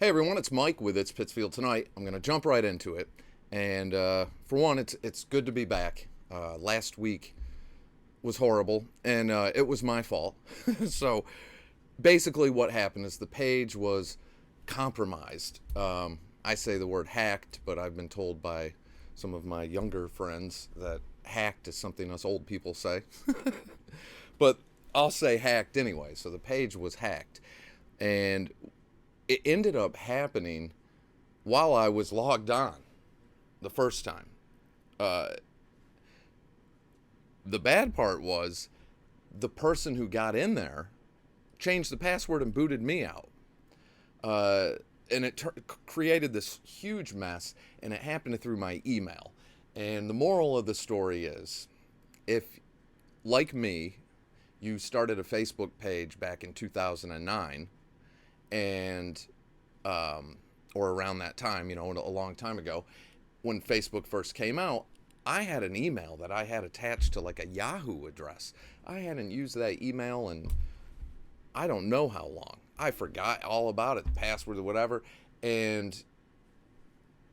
Hey everyone, it's Mike with It's Pittsfield Tonight. I'm going to jump right into it. And for one, it's good to be back. Last week was horrible, and it was my fault. So basically, what happened is the page was compromised. I say the word hacked, but I've been told by some of my younger friends that hacked is something us old people say. But I'll say hacked anyway. So the page was hacked. And it ended up happening while I was logged on the first time. The bad part was the person who got in there changed the password and booted me out. And it created this huge mess, and it happened through my email. And the moral of the story is, if, like me, you started a Facebook page back in 2009, and or around that time, a long time ago, when Facebook first came out, I had an email that I had attached to like a Yahoo address. I hadn't used that email in I don't know how long. I forgot all about it, the password or whatever, and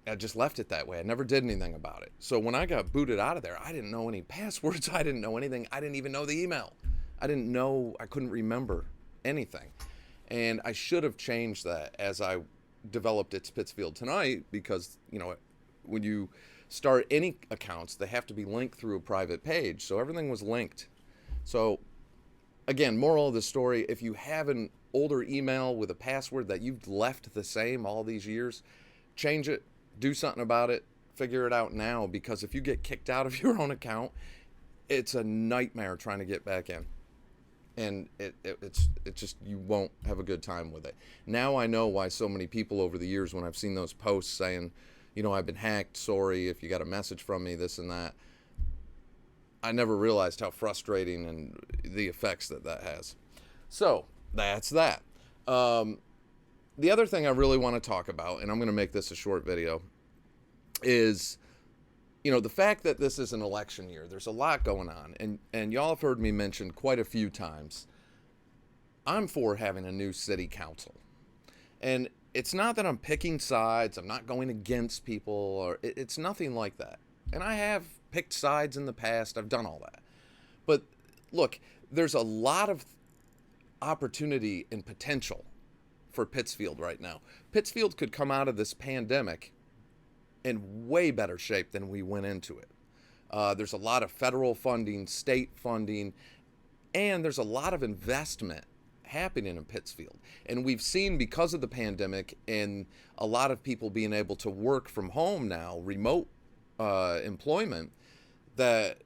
I just left it that way. I never did anything about it. So when I got booted out of there, I didn't know any passwords. I didn't know anything. I didn't even know the email. I couldn't remember anything. And I should have changed that as I developed It's Pittsfield Tonight, because, when you start any accounts, they have to be linked through a private page. So everything was linked. So again, moral of the story, if you have an older email with a password that you've left the same all these years, change it, do something about it, figure it out now, because if you get kicked out of your own account, it's a nightmare trying to get back in. And it's just, you won't have a good time with it. Now I know why so many people over the years, when I've seen those posts saying, I've been hacked, sorry if you got a message from me, this and that. I never realized how frustrating and the effects that has. So that's that. The other thing I really want to talk about, and I'm going to make this a short video, is the fact that this is an election year. There's a lot going on, and y'all have heard me mention quite a few times, I'm for having a new city council. And it's not that I'm picking sides, I'm not going against people, or it's nothing like that. And I have picked sides in the past, I've done all that. But look, there's a lot of opportunity and potential for Pittsfield right now. Pittsfield could come out of this pandemic in way better shape than we went into it. There's a lot of federal funding, state funding, and there's a lot of investment happening in Pittsfield. And we've seen, because of the pandemic and a lot of people being able to work from home now, remote employment, that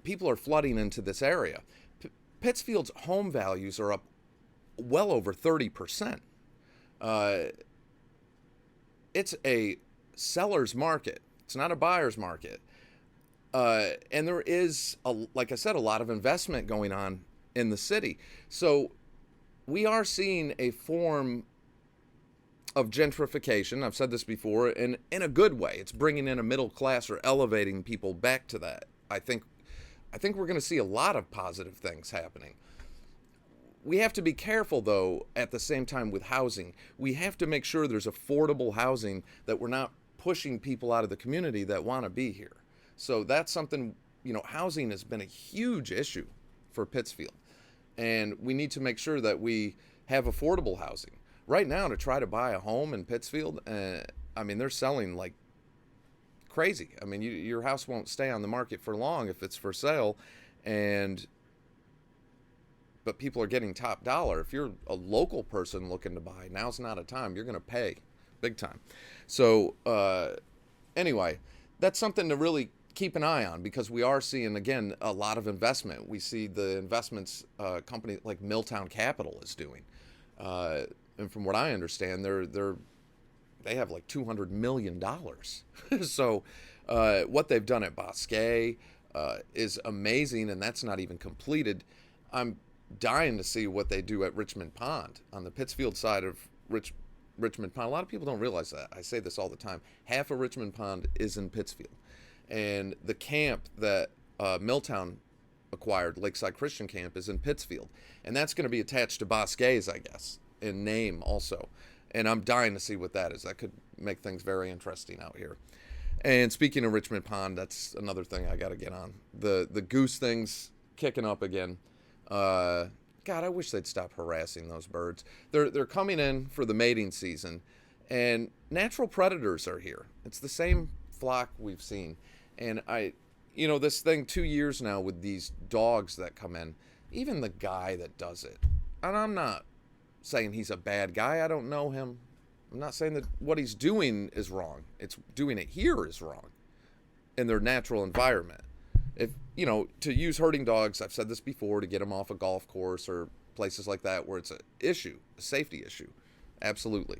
people are flooding into this area. Pittsfield's home values are up well over 30%. It's a seller's market. It's not a buyer's market. And there is, like I said, a lot of investment going on in the city. So we are seeing a form of gentrification. I've said this before, and in a good way. It's bringing in a middle class, or elevating people back to that. I think we're going to see a lot of positive things happening. We have to be careful, though, at the same time with housing. We have to make sure there's affordable housing, that we're not pushing people out of the community that want to be here. So that's something, housing has been a huge issue for Pittsfield. And we need to make sure that we have affordable housing. Right now, to try to buy a home in Pittsfield, they're selling like crazy. Your house won't stay on the market for long if it's for sale, but people are getting top dollar. If you're a local person looking to buy, now's not a time. You're going to pay big time. So anyway, that's something to really keep an eye on, because we are seeing, again, a lot of investment. We see the investments company like Milltown Capital is doing. And from what I understand, they have like $200 million. So what they've done at Bosque is amazing, and that's not even completed. I'm dying to see what they do at Richmond Pond, on the Pittsfield side of Richmond Pond. A lot of people don't realize that. I say this all the time. Half of Richmond Pond is in Pittsfield. And the camp that Milltown acquired, Lakeside Christian Camp, is in Pittsfield. And that's going to be attached to Bosque's, I guess, in name also. And I'm dying to see what that is. That could make things very interesting out here. And speaking of Richmond Pond, that's another thing I got to get on. The goose thing's kicking up again. God, I wish they'd stop harassing those birds. They're coming in for the mating season, and natural predators are here. It's the same flock we've seen. And this thing 2 years now with these dogs that come in, even the guy that does it, and I'm not saying he's a bad guy. I don't know him. I'm not saying that what he's doing is wrong. It's doing it here is wrong in their natural environment. If, to use herding dogs, I've said this before, to get them off a golf course or places like that where it's a safety issue. Absolutely.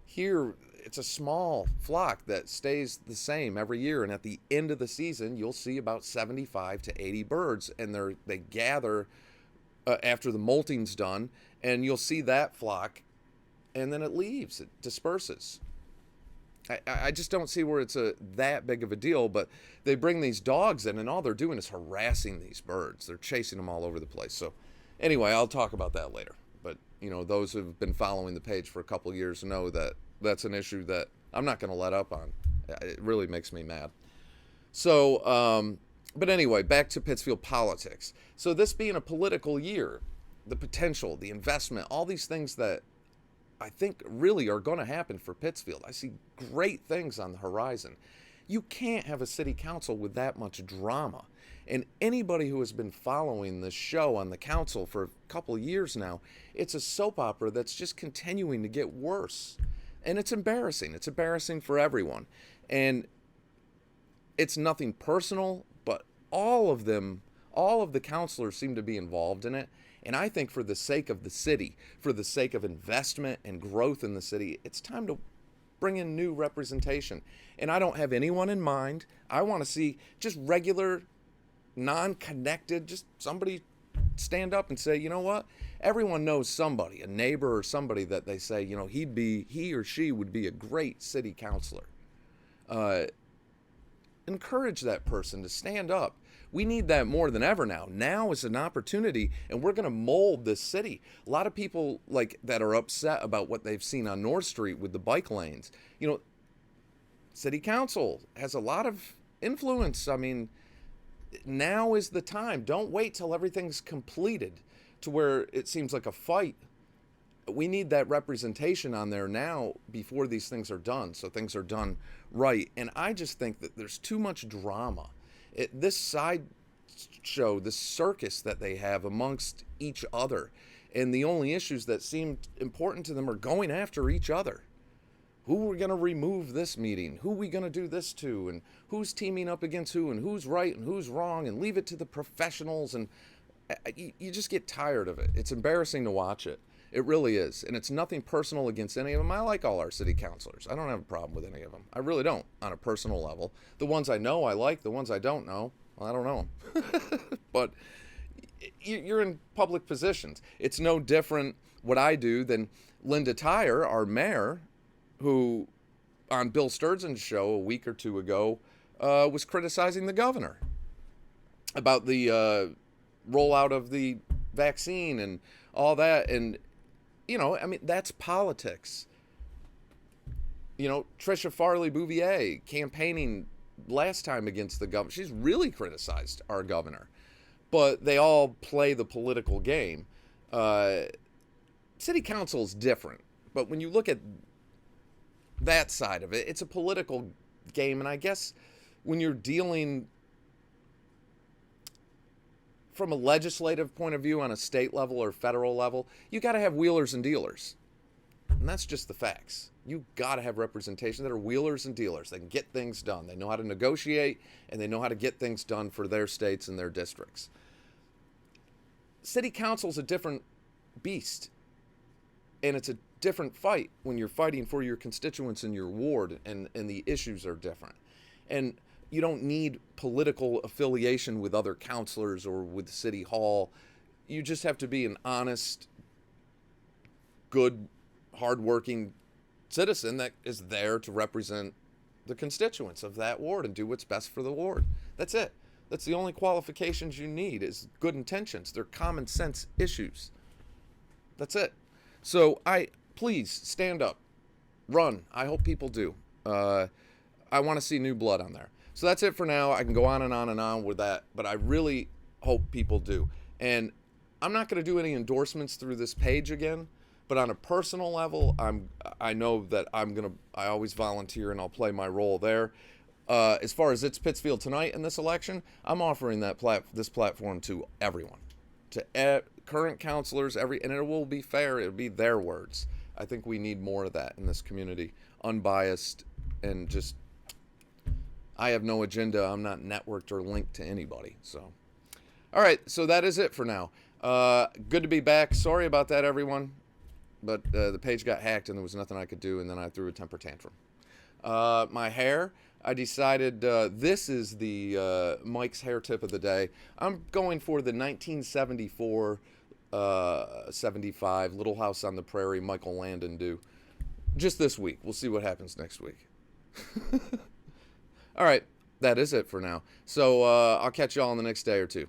Here, it's a small flock that stays the same every year. And at the end of the season, you'll see about 75 to 80 birds. And they gather after the molting's done. And you'll see that flock. And then it leaves. It disperses. I just don't see where it's that big of a deal. But they bring these dogs in, and all they're doing is harassing these birds. They're chasing them all over the place. So anyway, I'll talk about that later. But, those who've been following the page for a couple of years know that that's an issue that I'm not going to let up on. It really makes me mad. So, but anyway, back to Pittsfield politics. So this being a political year, the potential, the investment, all these things that I think really are going to happen for Pittsfield. I see great things on the horizon. You can't have a city council with that much drama. And anybody who has been following this show on the council for a couple of years now, it's a soap opera that's just continuing to get worse. And it's embarrassing. It's embarrassing for everyone. And it's nothing personal, but all of the councilors seem to be involved in it. And I think for the sake of the city, for the sake of investment and growth in the city, it's time to bring in new representation. And I don't have anyone in mind. I want to see just regular, non-connected, just somebody stand up and say, you know what? Everyone knows somebody, a neighbor or somebody that they say, he or she would be a great city councilor. Encourage that person to stand up. We need that more than ever now. Now is an opportunity, and we're going to mold this city. A lot of people that are upset about what they've seen on North Street with the bike lanes. City council has a lot of influence. I mean, now is the time. Don't wait till everything's completed to where it seems like a fight. We need that representation on there now before these things are done, so things are done right. And I just think that there's too much drama. This side show, this circus that they have amongst each other, and the only issues that seem important to them are going after each other. Who are going to remove this meeting? Who are we going to do this to? And who's teaming up against who? And who's right and who's wrong? And leave it to the professionals. And you just get tired of it. It's embarrassing to watch it. It really is. And it's nothing personal against any of them. I like all our city councilors. I don't have a problem with any of them. I really don't, on a personal level. The ones I know I like. The ones I don't know, well, I don't know them. But you're in public positions. It's no different what I do than Linda Tyre, our mayor, who on Bill Sturgeon's show a week or two ago was criticizing the governor about the rollout of the vaccine and all that. And that's politics. Tricia Farley Bouvier campaigning last time against the governor. She's really criticized our governor. But they all play the political game. City council is different. But when you look at that side of it, it's a political game. And I guess when you're dealing from a legislative point of view on a state level or federal level, you got to have wheelers and dealers. And that's just the facts. You got to have representation that are wheelers and dealers. They can get things done. They know how to negotiate, and they know how to get things done for their states and their districts. City council's a different beast. And it's a different fight when you're fighting for your constituents in your ward, and the issues are different. And you don't need political affiliation with other councilors or with City Hall. You just have to be an honest, good, hardworking citizen that is there to represent the constituents of that ward and do what's best for the ward. That's it. That's the only qualifications you need is good intentions. They're common sense issues. That's it. So please stand up, run. I hope people do. I want to see new blood on there. So that's it for now. I can go on and on and on with that, but I really hope people do. And I'm not going to do any endorsements through this page again, but on a personal level, I know that I always volunteer and I'll play my role there. As far as It's Pittsfield Tonight in this election, I'm offering this platform to everyone, to current counselors, and it will be fair. It'll be their words. I think we need more of that in this community, unbiased, and just, I have no agenda. I'm not networked or linked to anybody. So, all right, so that is it for now. Good to be back. Sorry about that, everyone, but the page got hacked and there was nothing I could do, and then I threw a temper tantrum. My hair, I decided this is the Mike's hair tip of the day. I'm going for the 1974 75 Little House on the Prairie Michael Landon do. Just this week. We'll see what happens next week. All right, that is it for now. So I'll catch y'all in the next day or two.